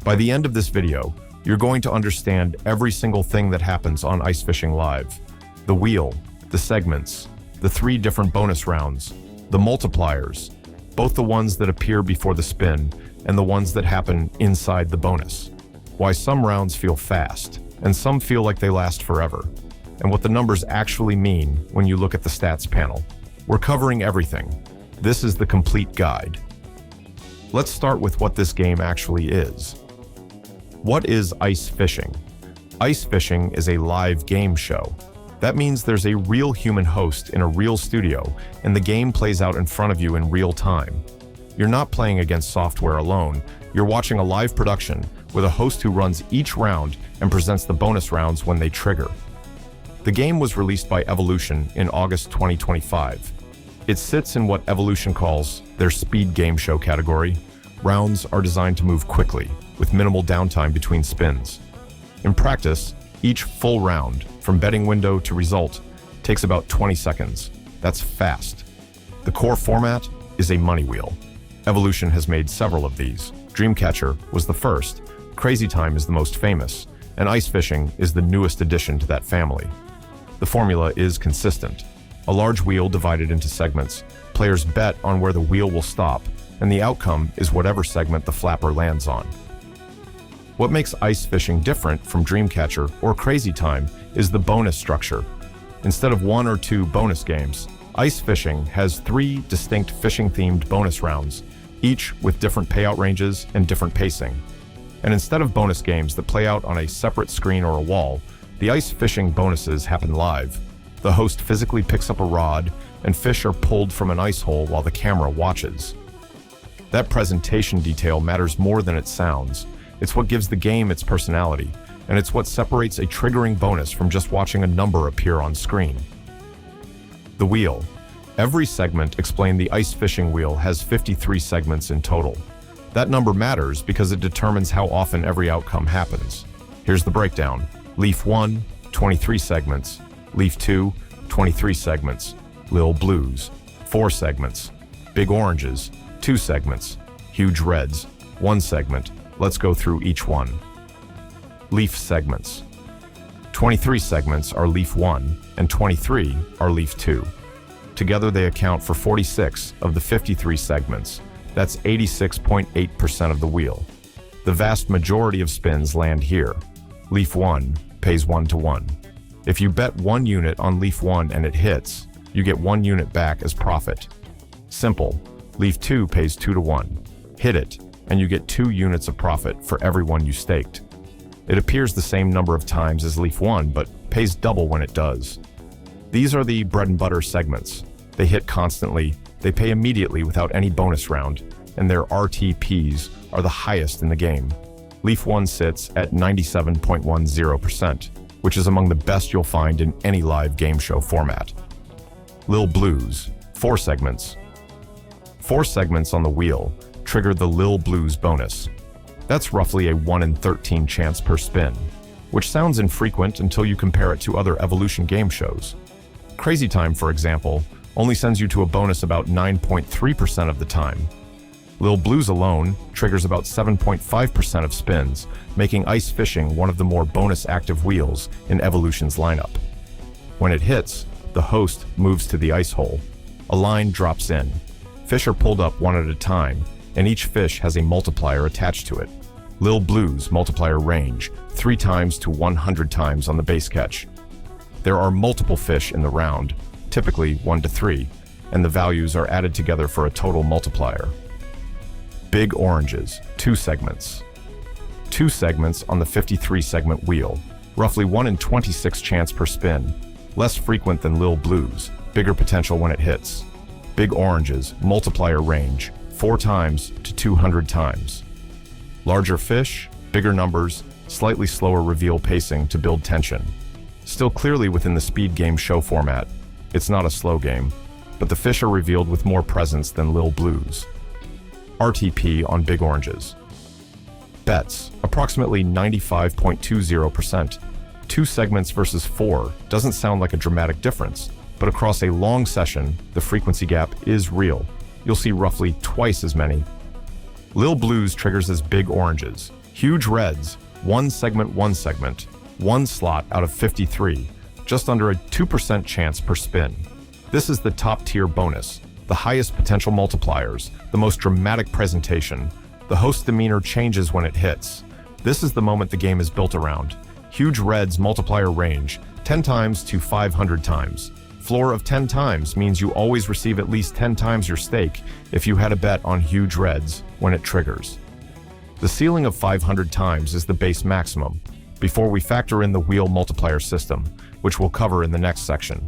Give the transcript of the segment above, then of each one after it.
By the end of this video, you're going to understand every single thing that happens on Ice Fishing Live. The wheel, the segments, the 3 different bonus rounds, the multipliers, both the ones that appear before the spin and the ones that happen inside the bonus. Why some rounds feel fast and some feel like they last forever, and what the numbers actually mean when you look at the stats panel. We're covering everything. This is the complete guide. Let's start with what this game actually is. What is ice fishing? Ice fishing is a live game show. That means there's a real human host in a real studio, and the game plays out in front of you in real time. You're not playing against software alone. You're watching a live production with a host who runs each round and presents the bonus rounds when they trigger. The game was released by Evolution in August 2025. It sits in what Evolution calls their speed game show category. Rounds are designed to move quickly, with minimal downtime between spins. In practice, each full round, from betting window to result, takes about 20 seconds. That's fast. The core format is a money wheel. Evolution has made several of these. Dreamcatcher was the first, Crazy Time is the most famous, and Ice Fishing is the newest addition to that family. The formula is consistent. A large wheel divided into segments. Players bet on where the wheel will stop, and the outcome is whatever segment the flapper lands on. What makes Ice Fishing different from Dreamcatcher or Crazy Time is the bonus structure. Instead of 1 or 2 bonus games, Ice Fishing has 3 distinct fishing-themed bonus rounds, each with different payout ranges and different pacing. And instead of bonus games that play out on a separate screen or a wall, the Ice Fishing bonuses happen live. The host physically picks up a rod, and fish are pulled from an ice hole while the camera watches. That presentation detail matters more than it sounds. It's what gives the game its personality, and it's what separates a triggering bonus from just watching a number appear on screen. The wheel. Every segment explained the Ice Fishing wheel has 53 segments in total. That number matters because it determines how often every outcome happens. Here's the breakdown. Leaf 1, 23 segments. Leaf 2, 23 segments. Lil Blues, 4 segments. Big Oranges, 2 segments. Huge Reds, 1 segment. Let's go through each one. Leaf segments. 23 segments are Leaf 1, and 23 are Leaf 2. Together they account for 46 of the 53 segments. That's 86.8% of the wheel. The vast majority of spins land here. Leaf 1 pays 1 to 1. If you bet 1 unit on Leaf 1 and it hits, you get 1 unit back as profit. Simple. Leaf 2 pays 2 to 1. Hit it, and you get 2 units of profit for every one you staked. It appears the same number of times as Leaf 1, but pays double when it does. These are the bread and butter segments. They hit constantly, they pay immediately without any bonus round, and their RTPs are the highest in the game. Leaf 1 sits at 97.10%, which is among the best you'll find in any live game show format. Lil Blues, 4 segments. 4 segments on the wheel trigger the Lil Blues bonus. That's roughly a 1 in 13 chance per spin, which sounds infrequent until you compare it to other Evolution game shows. Crazy Time, for example, only sends you to a bonus about 9.3% of the time. Lil Blues alone triggers about 7.5% of spins, making Ice Fishing one of the more bonus-active wheels in Evolution's lineup. When it hits, the host moves to the ice hole. A line drops in. Fish are pulled up one at a time, and each fish has a multiplier attached to it. Lil Blues multiplier range 3 times to 100 times on the base catch. There are multiple fish in the round, typically 1 to 3, and the values are added together for a total multiplier. Big Oranges, 2 segments. 2 segments on the 53 segment wheel, roughly 1 in 26 chance per spin, less frequent than Lil Blues, bigger potential when it hits. Big Oranges multiplier range 4 times to 200 times. Larger fish, bigger numbers, slightly slower reveal pacing to build tension. Still clearly within the speed game show format. It's not a slow game, but the fish are revealed with more presence than Lil Blues. RTP on Big Oranges. Bets, approximately 95.20%. 2 segments versus 4 doesn't sound like a dramatic difference, but across a long session, the frequency gap is real. You'll see roughly twice as many. Lil Blues triggers as Big Oranges, Huge reds, one segment, one slot out of 53, just under a 2% chance per spin. This is the top tier bonus, the highest potential multipliers, the most dramatic presentation. The host's demeanor changes when it hits. This is the moment the game is built around. Huge reds multiplier range, 10 times to 500 times. Floor of 10 times means you always receive at least 10 times your stake if you had a bet on huge reds when it triggers. The ceiling of 500 times is the base maximum, before we factor in the wheel multiplier system, which we'll cover in the next section.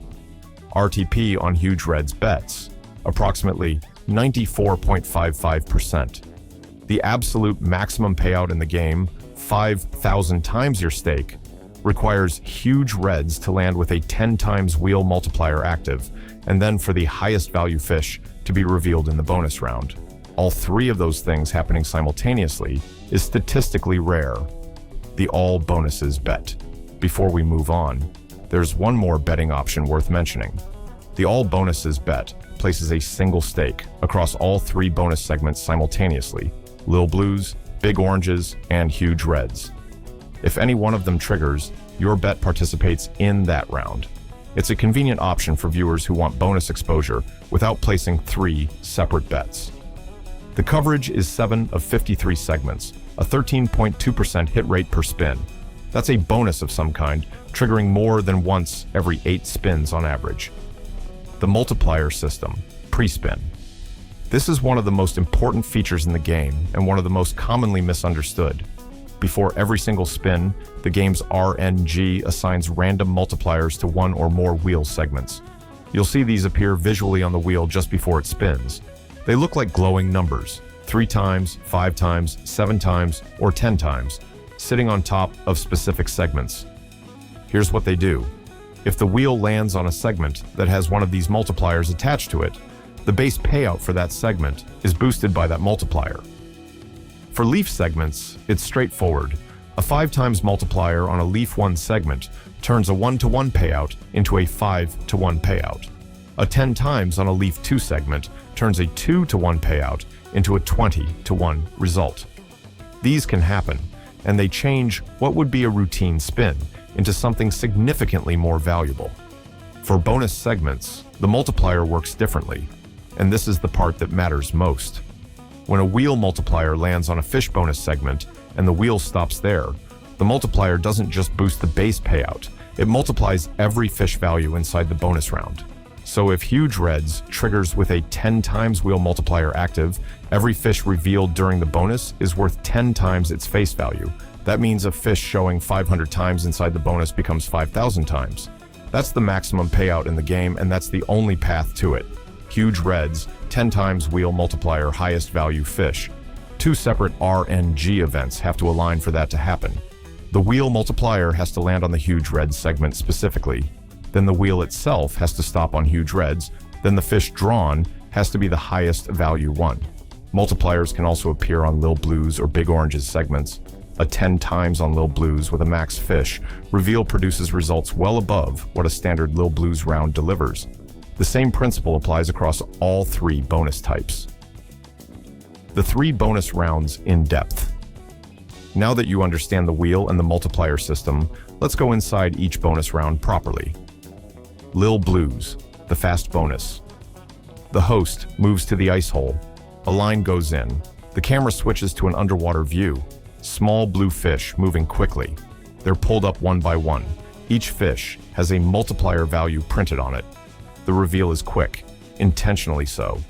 RTP on huge reds bets, approximately 94.55%. The absolute maximum payout in the game, 5,000 times your stake, requires huge reds to land with a 10 times wheel multiplier active, and then for the highest value fish to be revealed in the bonus round. All three of those things happening simultaneously is statistically rare. The all bonuses bet. Before we move on, there's one more betting option worth mentioning. The all bonuses bet places a single stake across all three bonus segments simultaneously: Lil Blues, Big Oranges, and Huge Reds. If any one of them triggers, your bet participates in that round. It's a convenient option for viewers who want bonus exposure without placing three separate bets. The coverage is 7 of 53 segments, a 13.2% hit rate per spin. That's a bonus of some kind, triggering more than once every 8 spins on average. The multiplier system, pre-spin. This is one of the most important features in the game and one of the most commonly misunderstood. Before every single spin, the game's RNG assigns random multipliers to one or more wheel segments. You'll see these appear visually on the wheel just before it spins. They look like glowing numbers, 3 times, 5 times, 7 times, or 10 times, sitting on top of specific segments. Here's what they do. If the wheel lands on a segment that has one of these multipliers attached to it, the base payout for that segment is boosted by that multiplier. For leaf segments, it's straightforward. A 5 times multiplier on a leaf 1 segment turns a 1-to-1 payout into a 5-to-1 payout. A 10 times on a leaf 2 segment turns a 2-to-1 payout into a 20-to-1 result. These can happen, and they change what would be a routine spin into something significantly more valuable. For bonus segments, the multiplier works differently, and this is the part that matters most. When a wheel multiplier lands on a fish bonus segment and the wheel stops there, the multiplier doesn't just boost the base payout, it multiplies every fish value inside the bonus round. So if Huge Reds triggers with a 10 times wheel multiplier active, every fish revealed during the bonus is worth 10 times its face value. That means a fish showing 500 times inside the bonus becomes 5,000 times. That's the maximum payout in the game, and that's the only path to it. Huge Reds, 10 times wheel multiplier highest value fish. 2 separate RNG events have to align for that to happen. The wheel multiplier has to land on the Huge Reds segment specifically. Then the wheel itself has to stop on Huge Reds. Then the fish drawn has to be the highest value one. Multipliers can also appear on Lil Blues or Big Oranges segments. A 10 times on Lil Blues with a max fish reveal produces results well above what a standard Lil Blues round delivers. The same principle applies across all 3 bonus types. The 3 bonus rounds in depth. Now that you understand the wheel and the multiplier system, let's go inside each bonus round properly. Lil Blues, the fast bonus. The host moves to the ice hole. A line goes in. The camera switches to an underwater view. Small blue fish moving quickly. They're pulled up one by one. Each fish has a multiplier value printed on it. The reveal is quick, intentionally so.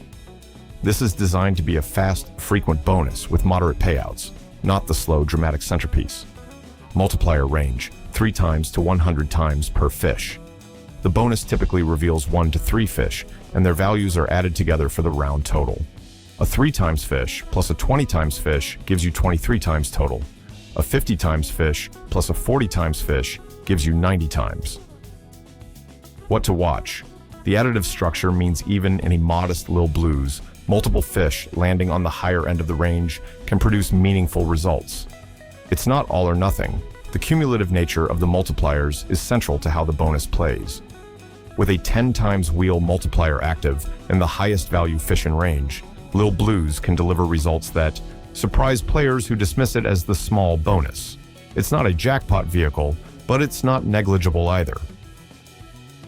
This is designed to be a fast, frequent bonus with moderate payouts, not the slow, dramatic centerpiece. Multiplier range, 3 times to 100 times per fish. The bonus typically reveals 1 to 3 fish, and their values are added together for the round total. A 3 times fish plus a 20 times fish gives you 23 times total. A 50 times fish plus a 40 times fish gives you 90 times. What to watch? The additive structure means even in a modest Lil Blues, multiple fish landing on the higher end of the range can produce meaningful results. It's not all or nothing. The cumulative nature of the multipliers is central to how the bonus plays. With a 10 times wheel multiplier active and the highest value fish in range, Lil Blues can deliver results that, Surprise players who dismiss it as the small bonus. It's not a jackpot vehicle, but it's not negligible either.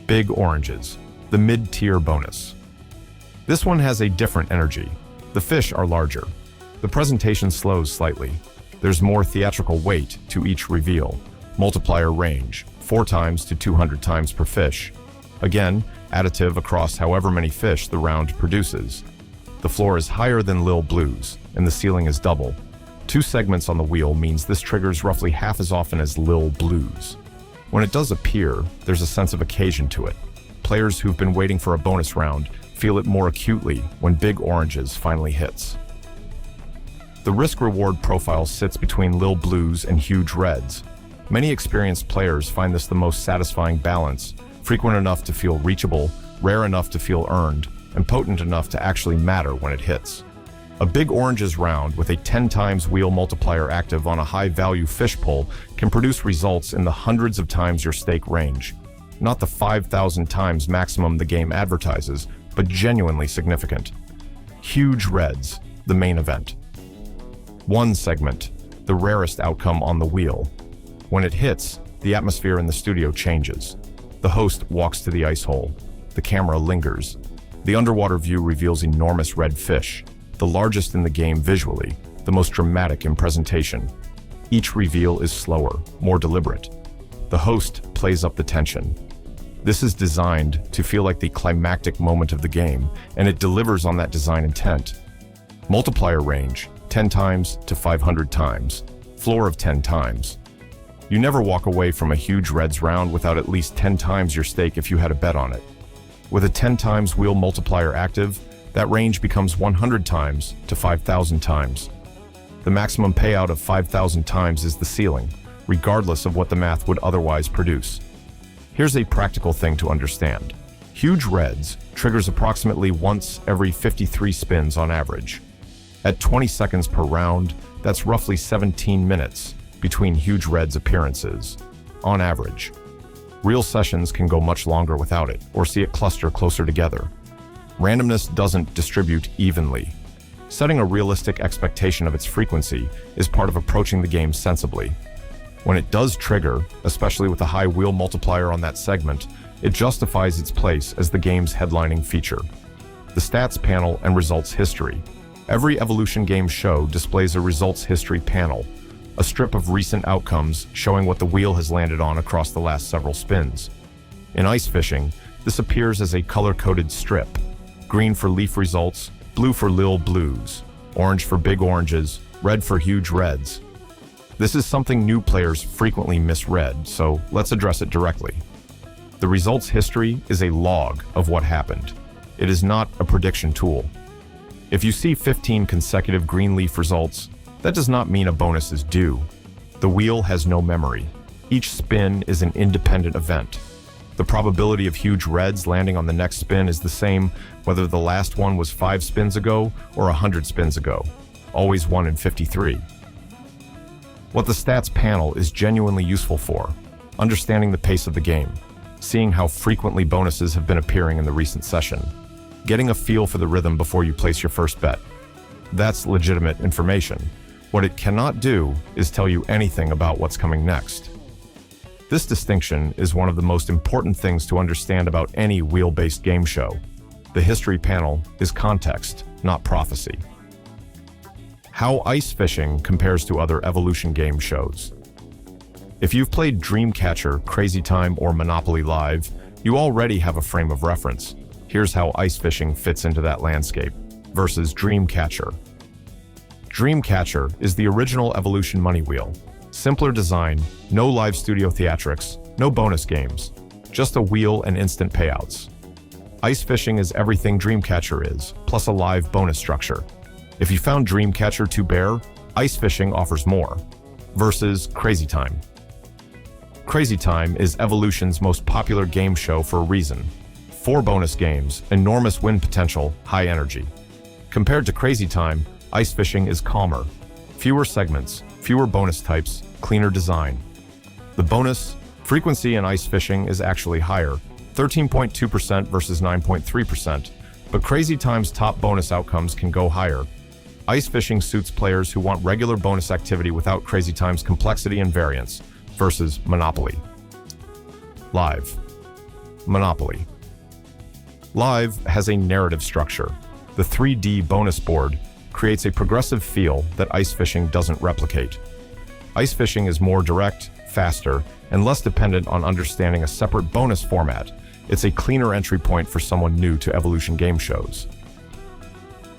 Big oranges, the mid-tier bonus. This one has a different energy. The fish are larger. The presentation slows slightly. There's more theatrical weight to each reveal. Multiplier range, 4 times to 200 times per fish. Again, additive across however many fish the round produces. The floor is higher than Lil Blues, and the ceiling is double. 2 segments on the wheel means this triggers roughly half as often as Lil Blues. When it does appear, there's a sense of occasion to it. Players who've been waiting for a bonus round feel it more acutely when Big Oranges finally hits. The risk-reward profile sits between Lil Blues and Huge Reds. Many experienced players find this the most satisfying balance, frequent enough to feel reachable, rare enough to feel earned, and potent enough to actually matter when it hits. A Big Oranges round with a 10 times wheel multiplier active on a high-value fish pull can produce results in the hundreds of times your stake range. Not the 5,000 times maximum the game advertises, but genuinely significant. Huge Reds, the main event. 1 segment, the rarest outcome on the wheel. When it hits, the atmosphere in the studio changes. The host walks to the ice hole. The camera lingers. The underwater view reveals enormous red fish, the largest in the game visually, the most dramatic in presentation. Each reveal is slower, more deliberate. The host plays up the tension. This is designed to feel like the climactic moment of the game, and it delivers on that design intent. Multiplier range, 10 times to 500 times. Floor of 10 times. You never walk away from a Huge Reds round without at least 10 times your stake if you had a bet on it. With a 10 times wheel multiplier active, that range becomes 100 times to 5,000 times. The maximum payout of 5,000 times is the ceiling, regardless of what the math would otherwise produce. Here's a practical thing to understand. Huge Reds triggers approximately once every 53 spins on average. At 20 seconds per round, that's roughly 17 minutes between Huge Reds appearances, on average. Real sessions can go much longer without it, or see it cluster closer together. Randomness doesn't distribute evenly. Setting a realistic expectation of its frequency is part of approaching the game sensibly. When it does trigger, especially with a high wheel multiplier on that segment, it justifies its place as the game's headlining feature. The stats panel and results history. Every Evolution game show displays a results history panel, a strip of recent outcomes showing what the wheel has landed on across the last several spins. In ice fishing, this appears as a color-coded strip. Green for leaf results, blue for Lil Blues, orange for Big Oranges, red for Huge Reds. This is something new players frequently misread, so let's address it directly. The results history is a log of what happened. It is not a prediction tool. If you see 15 consecutive green leaf results, that does not mean a bonus is due. The wheel has no memory. Each spin is an independent event. The probability of Huge Reds landing on the next spin is the same whether the last one was 5 spins ago or 100 spins ago. Always 1 in 53. What the stats panel is genuinely useful for, understanding the pace of the game, seeing how frequently bonuses have been appearing in the recent session, getting a feel for the rhythm before you place your first bet. That's legitimate information. What it cannot do is tell you anything about what's coming next. This distinction is one of the most important things to understand about any wheel-based game show. The history panel is context, not prophecy. How ice fishing compares to other Evolution game shows. If you've played Dreamcatcher, Crazy Time, or Monopoly Live, you already have a frame of reference. Here's how ice fishing fits into that landscape versus Dreamcatcher. Dreamcatcher is the original Evolution money wheel. Simpler design, no live studio theatrics, no bonus games, just a wheel and instant payouts. Ice fishing is everything Dreamcatcher is, plus a live bonus structure. If you found Dreamcatcher too bare, ice fishing offers more. Versus Crazy Time. Crazy Time is Evolution's most popular game show for a reason. 4 bonus games, enormous win potential, high energy. Compared to Crazy Time, ice fishing is calmer. Fewer segments, fewer bonus types, cleaner design. The bonus frequency in ice fishing is actually higher, 13.2% versus 9.3%, but Crazy Time's top bonus outcomes can go higher. Ice fishing suits players who want regular bonus activity without crazy times complexity and variance versus Monopoly. Live. Monopoly. Live has a narrative structure. The 3D bonus board creates a progressive feel that ice fishing doesn't replicate. Ice fishing is more direct, faster, and less dependent on understanding a separate bonus format. It's a cleaner entry point for someone new to Evolution game shows.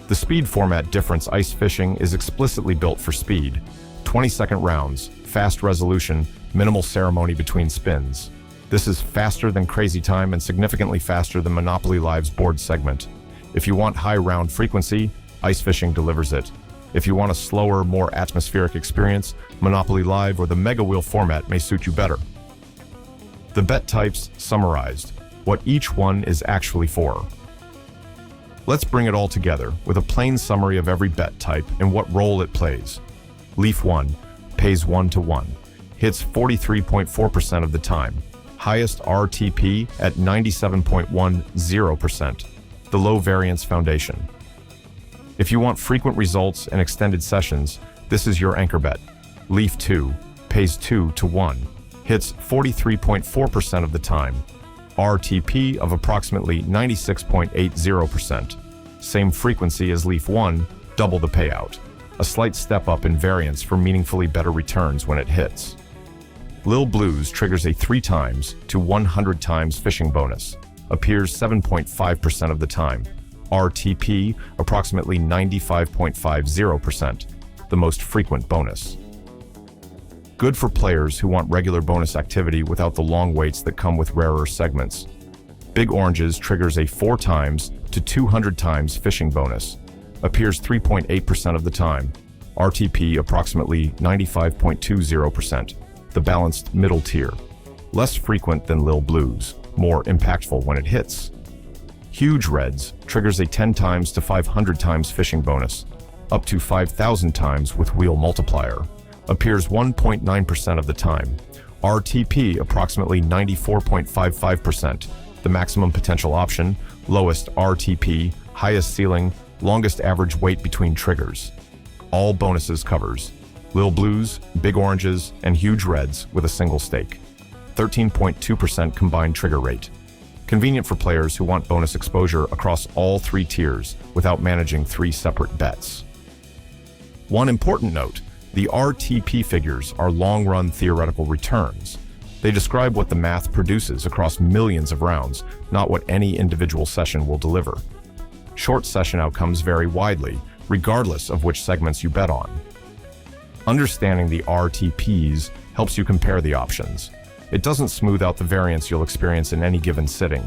The speed format difference ice fishing is explicitly built for speed. 20-second rounds, fast resolution, minimal ceremony between spins. This is faster than Crazy Time and significantly faster than Monopoly Live's board segment. If you want high round frequency, ice fishing delivers it. If you want a slower, more atmospheric experience, Monopoly Live or the Mega Wheel format may suit you better. The bet types summarized, what each one is actually for. Let's bring it all together with a plain summary of every bet type and what role it plays. Leaf 1 pays 1-to-1, hits 43.4% of the time, highest RTP at 97.10%, the low variance foundation. If you want frequent results and extended sessions, this is your anchor bet. Leaf 2 pays 2-to-1, hits 43.4% of the time, RTP of approximately 96.80%. Same frequency as Leaf 1, double the payout. A slight step up in variance for meaningfully better returns when it hits. Lil Blues triggers a 3 times to 100 times fishing bonus. Appears 7.5% of the time. RTP approximately 95.50%. The most frequent bonus. Good for players who want regular bonus activity without the long waits that come with rarer segments. Big Oranges triggers a 4 times to 200 times fishing bonus. Appears 3.8% of the time. RTP approximately 95.20%. The balanced middle tier. Less frequent than Lil Blues, more impactful when it hits. Huge Reds triggers a 10 times to 500 times fishing bonus. Up to 5,000 times with Wheel Multiplier. Appears 1.9% of the time. RTP approximately 94.55%. The maximum potential option, lowest RTP, highest ceiling, longest average wait between triggers. All bonuses covers. Lil Blues, Big Oranges, and Huge Reds with a single stake. 13.2% combined trigger rate. Convenient for players who want bonus exposure across all 3 tiers without managing 3 separate bets. One important note, the RTP figures are long-run theoretical returns. They describe what the math produces across millions of rounds, not what any individual session will deliver. Short session outcomes vary widely, regardless of which segments you bet on. Understanding the RTPs helps you compare the options. It doesn't smooth out the variance you'll experience in any given sitting,